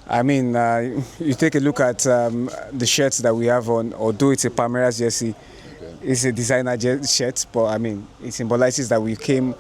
I mean, you take a look at the shirts that we have on, although it's a Palmeiras jersey, it's a designer shirt, but I mean, it symbolizes that we came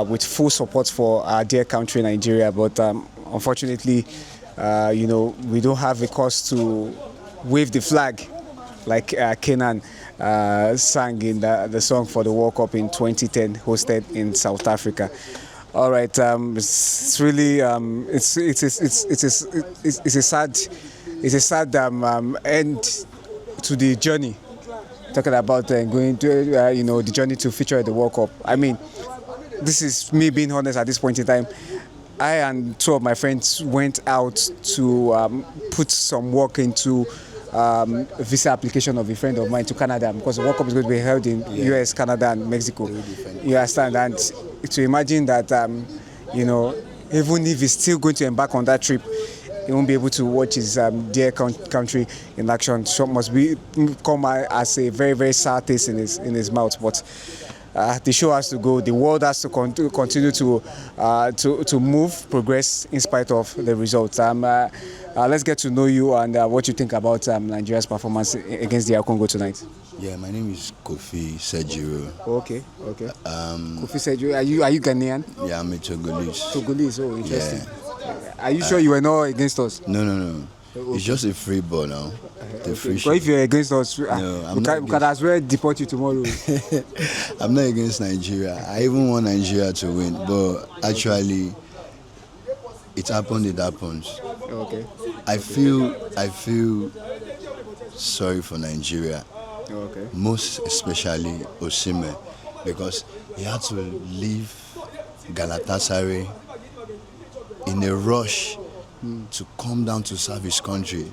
with full support for our dear country, Nigeria. But unfortunately, we don't have a cause to wave the flag like Kenan sang in the song for the World Cup in 2010, hosted in South Africa. All right, it's really it's a sad end to the journey. Talking about going to the journey to feature at the World Cup. I mean, this is me being honest at this point in time. I and two of my friends went out to put some work into a visa application of a friend of mine to Canada, because the World Cup is going to be held in US, Canada, and Mexico. You understand? And to imagine that, even if he's still going to embark on that trip, he won't be able to watch his dear country in action. So must come as a very, very sad taste in his mouth. But the show has to go. The world has to continue to move, progress in spite of the results. Let's get to know you and what you think about Nigeria's performance against DR Congo tonight. Yeah, my name is Kofi Sejiro. Okay. Kofi Sejiro, are you Ghanaian? Yeah, I'm a Togolese. Togolese, oh, interesting. Yeah. Are you sure you were not against us? No. Okay. It's just a free ball now. Free but if you're against us, we can as well deport you tomorrow. I'm not against Nigeria. I even want Nigeria to win, but actually, it happens. Okay. I feel sorry for Nigeria. Okay. Most especially Osimhen, because he had to leave Galatasaray in a rush to come down to serve his country,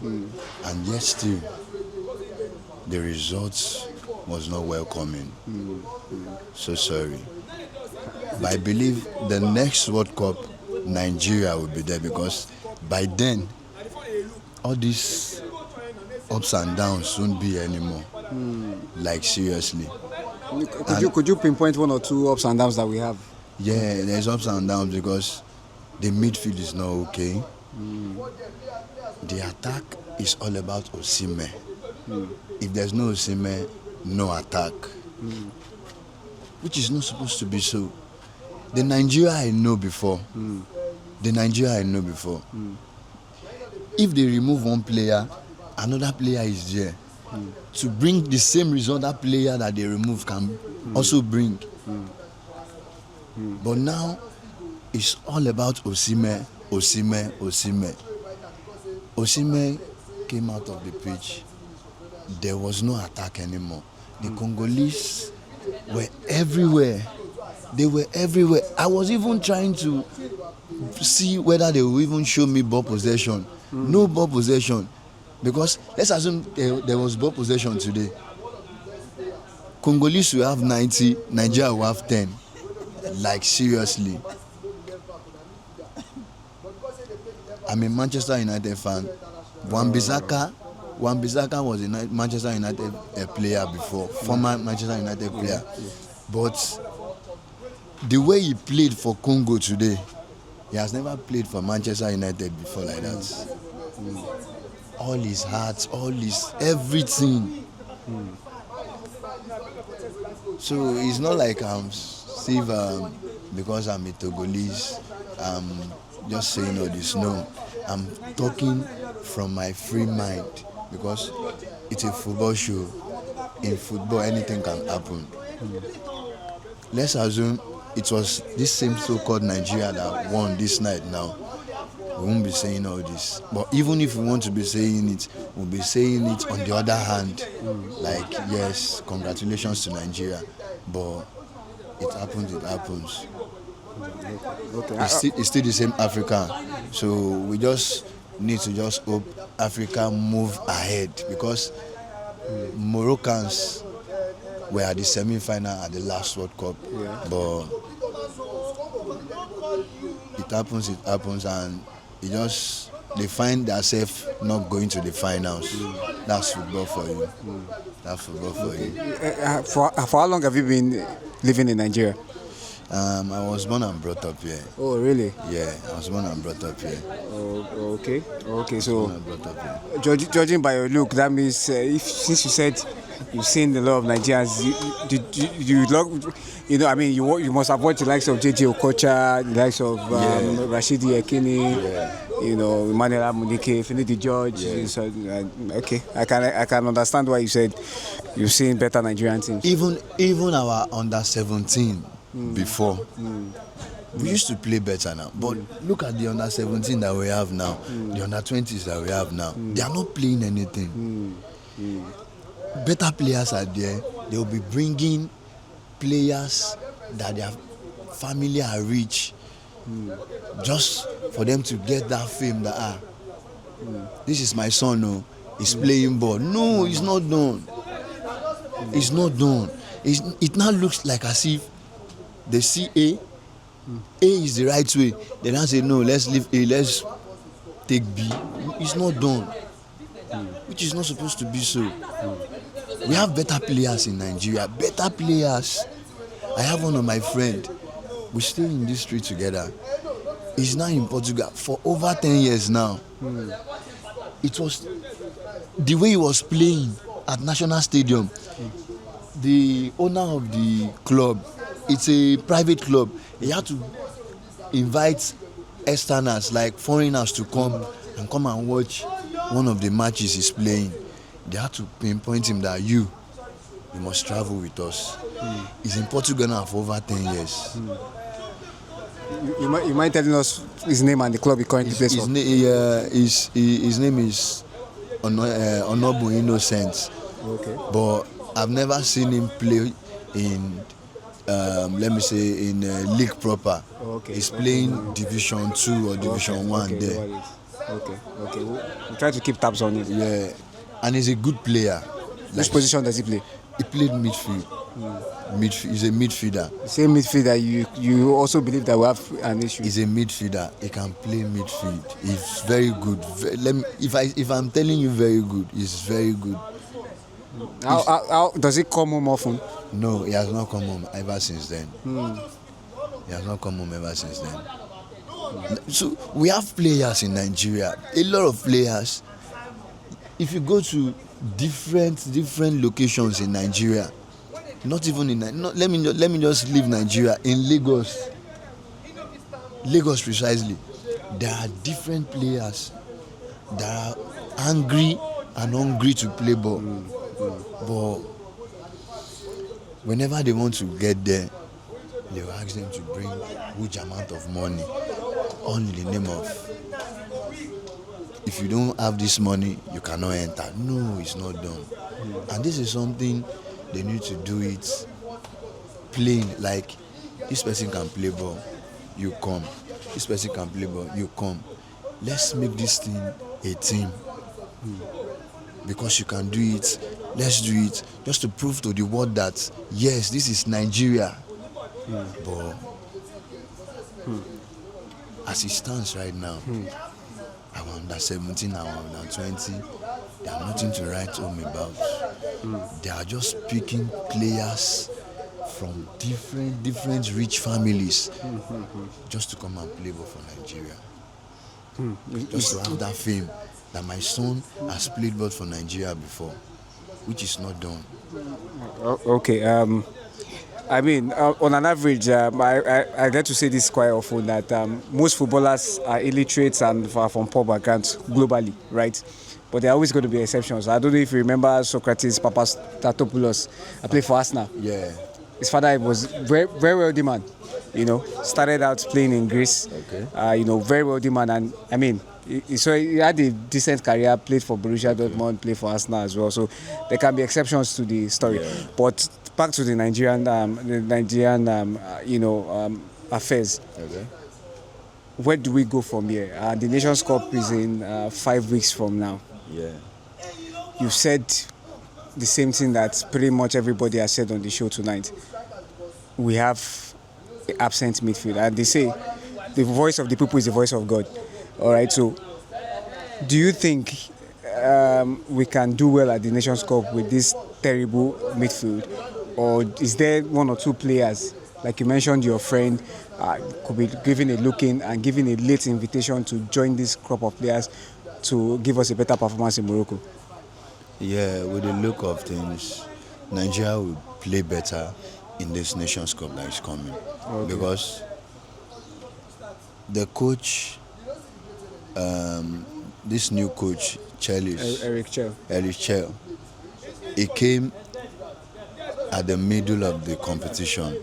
and yet still the results was not welcoming. So sorry. But I believe the next World Cup, Nigeria will be there, because by then all these ups and downs won't be anymore. Like, seriously. Could you pinpoint one or two ups and downs that we have? Yeah, there's ups and downs because the midfield is not okay. The attack is all about Osimhen. If there's no Osimhen, no attack. Which is not supposed to be so. The Nigeria I know before. If they remove one player, another player is there. To bring the same result that player that they remove can also bring. But now it's all about Osimhen. Osimhen came out of the pitch. There was no attack anymore. The Congolese were everywhere. They were everywhere. I was even trying to see whether they will even show me ball possession. No ball possession. Because let's assume there was ball possession today. Congolese will have 90, Nigeria will have 10. Like, seriously. I'm a Manchester United fan. Wan-Bissaka was a Manchester United player before, former Manchester United player. But the way he played for Congo today, he has never played for Manchester United before like that. All his heart, all his everything. So it's not like Steve, because I'm a Togolese, I'm just saying all this. No, I'm talking from my free mind, because it's a football show. In football, anything can happen. Let's assume it was this same so-called Nigeria that won this night now. We won't be saying all this. But even if we want to be saying it, we'll be saying it on the other hand. Like, yes, congratulations to Nigeria. But it happens. Okay. It's still the same Africa. So we just need to just hope Africa move ahead, because Moroccans were at the semi-final at the last World Cup. Yeah. But it happens, and they find themselves not going to the finals. That's football for you. For how long have you been living in Nigeria? I was born and brought up here. Oh, really? Yeah, I was born and brought up here. Oh, okay. Okay, Born so and brought up here. judging by your look, that means if since you said you've seen a lot of Nigerians, you love, you know, I mean, you must have watched the likes of JJ Okocha, the likes of Rashidi Ekini, you know, Emmanuel Amunike, Finidi George. Yeah. So, okay, I can understand why you said you've seen better Nigerian teams. Even our under 17 before. We used to play better now, but look at the under 17 that we have now, the under 20s that we have now. They are not playing anything. Better players are there. They will be bringing players that their family are rich, just for them to get that fame that this is my son. No, he's playing ball. No, it's not done. It's not done. It now looks like as if they see A is the right way. They now say no, let's leave A, let's take B. It's not done, which is not supposed to be so. We have better players in Nigeria, better players. I have one of my friends, we stay in this street together. He's now in Portugal for over 10 years now. It was the way he was playing at National Stadium. The owner of the club, it's a private club, he had to invite externals like foreigners to come and watch one of the matches he's playing. They had to pinpoint him that you must travel with us. He's in Portugal now for over 10 years. You mind telling us his name and the club he currently plays for? His name is Onobu Innocent. Okay. But I've never seen him play in, let me say, in league proper. Okay. He's playing Division 2 or Division 1 there. Okay. We'll try to keep tabs on it. Yeah, and he's a good player. Which position does he play? He played midfield. He's a midfielder. The same midfielder, you also believe that we have an issue? He's a midfielder. He can play midfield. He's very good. If I'm telling you very good, he's very good. How does he come home often? No, he has not come home ever since then. He has not come home ever since then. So we have players in Nigeria, a lot of players. If you go to different locations in Nigeria, not even in let me just leave Nigeria, in Lagos precisely, there are different players that are angry and hungry to play ball. But whenever they want to get there, they will ask them to bring huge amount of money, all in the name of, if you don't have this money, you cannot enter. No, it's not done. And this is something they need to do it plain. Like, this person can play ball, you come. This person can play ball, you come. Let's make this thing a team. Because you can do it, let's do it. Just to prove to the world that, yes, this is Nigeria. But as it stands right now, our under 17, our under 20, they have nothing to write home about. They are just picking players from different rich families just to come and play ball for Nigeria. Just to have that fame that my son has played ball for Nigeria before, which is not done. Okay. I mean, on an average, I get to say this quite often, that most footballers are illiterate and are from poor backgrounds globally, right? But there are always going to be exceptions. I don't know if you remember Socrates Papastatopoulos. I played for Arsenal. Yeah. His father was very wealthy man. You know, started out playing in Greece. Okay. You know, very wealthy man, and I mean, so he had a decent career. Played for Borussia Dortmund, played for Arsenal as well. So there can be exceptions to the story. Yeah. But back to the Nigerian affairs. Okay. Where do we go from here? The Nations Cup is in 5 weeks from now. Yeah. You've said the same thing that pretty much everybody has said on the show tonight. We have an absent midfield, and they say the voice of the people is the voice of God. All right. So, do you think we can do well at the Nations Cup with this terrible midfield? Or is there one or two players like you mentioned, your friend could be given a look in and given a late invitation to join this crop of players to give us a better performance in Morocco? Yeah, with the look of things, Nigeria will play better in this Nations Cup that is coming. Okay. Because the coach, this new coach, Eric Chell, he came at the middle of the competition.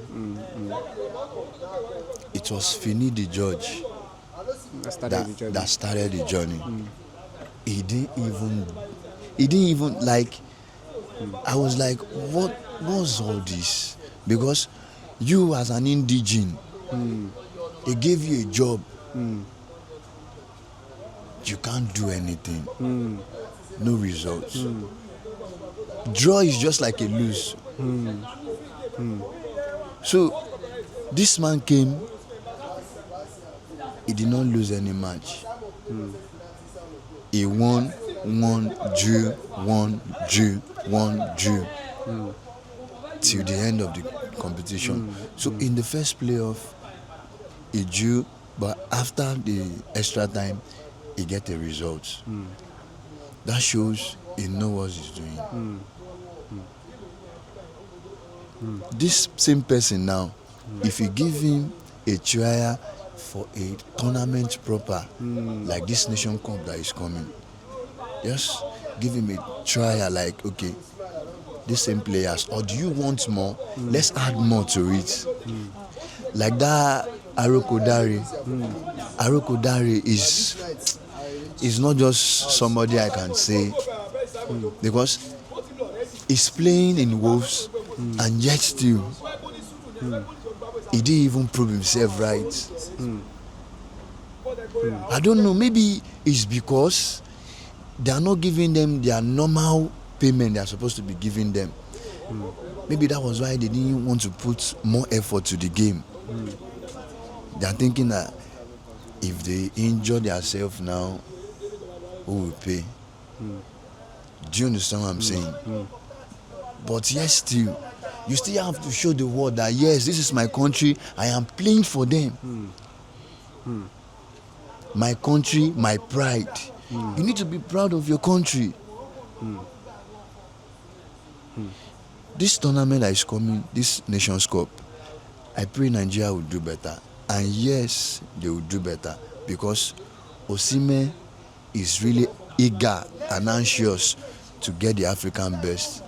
It was Fini the judge that started the journey. He didn't even like. I was like, what was all this? Because you as an indigene, they gave you a job. You can't do anything. No results. Draw is just like a lose. So this man came, he did not lose any match. He won, drew, till the end of the competition. So in the first playoff, he drew, but after the extra time, he get a result. That shows he knows what he's doing. This same person now, if you give him a trial for a tournament proper, like this Nation Cup that is coming, just give him a trial, like, okay, these same players, or do you want more? Let's add more to it. Like that Arokodare. Arokodare is not just somebody I can say, because he's playing in Wolves and yet still he didn't even prove himself right. I don't know, maybe it's because they are not giving them their normal payment they are supposed to be giving them. Maybe that was why they didn't want to put more effort to the game. They are thinking that if they injure themselves now, who will pay? Do you understand what I'm saying? But yes, still, you still have to show the world that yes, this is my country, I am playing for them. My country, my pride. You need to be proud of your country. This tournament that is coming, this Nations Cup, I pray Nigeria will do better. And yes, they will do better, because Osimhen is really eager and anxious to get the African best.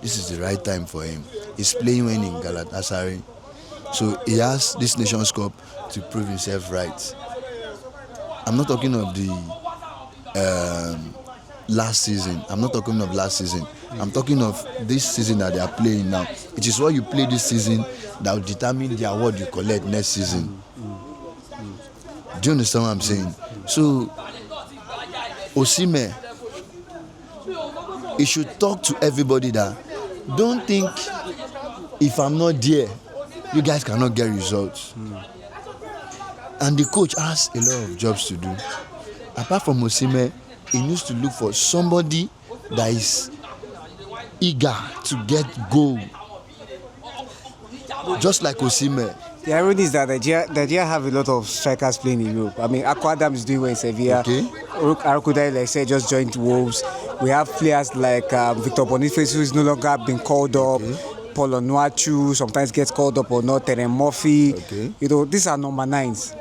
This is the right time for him. He's playing when in Galatasaray. So he has this Nations Cup to prove himself right. I'm not talking of the last season. I'm talking of this season that they are playing now. It is what you play this season that will determine the award you collect next season. Do you understand what I'm saying? So Osimhen, he should talk to everybody that don't think if I'm not there, you guys cannot get results. And the coach has a lot of jobs to do. Apart from Osimhen, he needs to look for somebody that is eager to get goal, just like Osimhen. The irony is that Nigeria have a lot of strikers playing in Europe. I mean, Akwadam is doing well in Sevilla. Okay. Arokodare, like I said, just joined Wolves. We have players like Victor Boniface, who is no longer been called up. Paul Onuachu sometimes gets called up or not. Terence Murphy. Okay. You know, these are number 9s.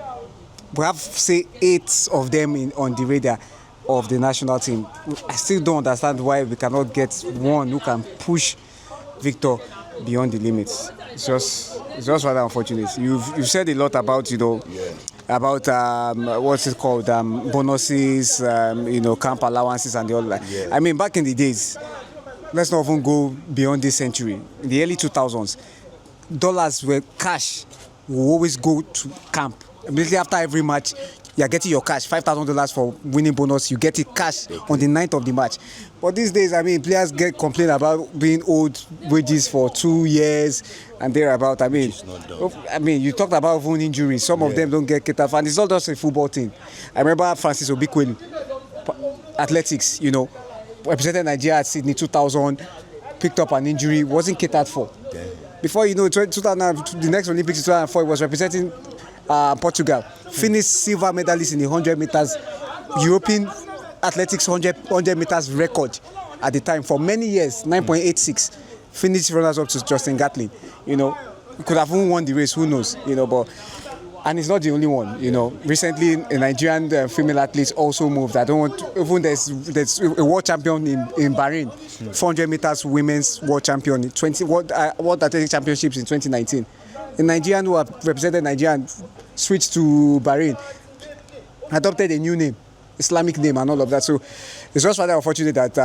We have, say, 8 of them on the radar of the national team. I still don't understand why we cannot get one who can push Victor beyond the limits. It's just rather unfortunate. You've said a lot about, you know, about what's it called, bonuses, you know, camp allowances and the other. Yeah. I mean, back in the days, let's not even go beyond this century. In the early 2000s, dollars were cash. We always go to camp. Immediately after every match, you're getting your cash, $5,000 for winning bonus. You get it cash on the 9th of the match. But these days, I mean, players get complained about being owed wages for 2 years and thereabout. I mean, you talked about even injuries. Some of them don't get catered for, and it's not just a football thing. I remember Francis Obikwelu, athletics, you know, represented Nigeria at Sydney 2000, picked up an injury, wasn't catered for. Before you know, 2000, the next Olympics in 2004, he was representing Portugal. Finished silver medalist in the 100 meters European athletics 100 meters record at the time for many years, 9.86. Finished runners up to Justin Gatlin. You know, he could have won the race, who knows? You know, but. And it's not the only one, you know. Recently, a Nigerian female athlete also moved. I don't want to, even there's a world champion in Bahrain, 400 meters women's world champion, World Athletics Championships in 2019. A Nigerian who have represented Nigeria switched to Bahrain, adopted a new name, Islamic name, and all of that. So it's just rather unfortunate that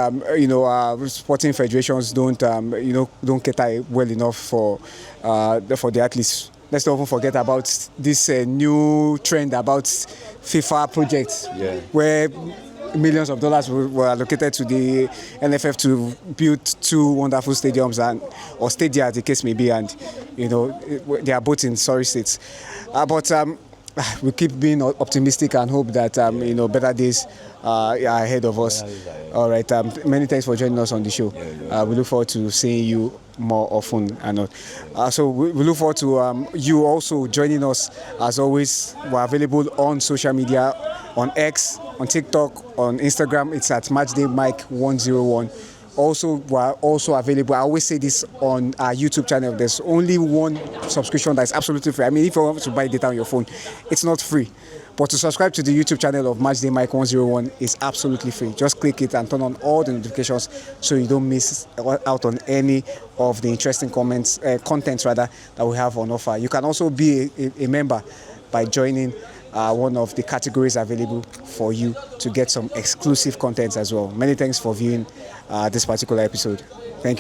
sporting federations don't cater well enough for the athletes. Let's not even forget about this new trend about FIFA projects, where millions of dollars were allocated to the NFF to build 2 wonderful stadiums or stadia, as the case may be, and you know they are both in sorry states. But we keep being optimistic and hope that better days are ahead of us. All right. Many thanks for joining us on the show. We look forward to seeing you more often. So we look forward to you also joining us. As always, we're available on social media, on X, on TikTok, on Instagram. It's at MatchDayMike101. Also, we're also available. I always say this on our YouTube channel. There's only one subscription that's absolutely free. I mean, if you want to buy data on your phone, it's not free. But to subscribe to the YouTube channel of MatchDayMike101 is absolutely free. Just click it and turn on all the notifications so you don't miss out on any of the interesting contents that we have on offer. You can also be a member by joining one of the categories available for you to get some exclusive content as well. Many thanks for viewing this particular episode. Thank you.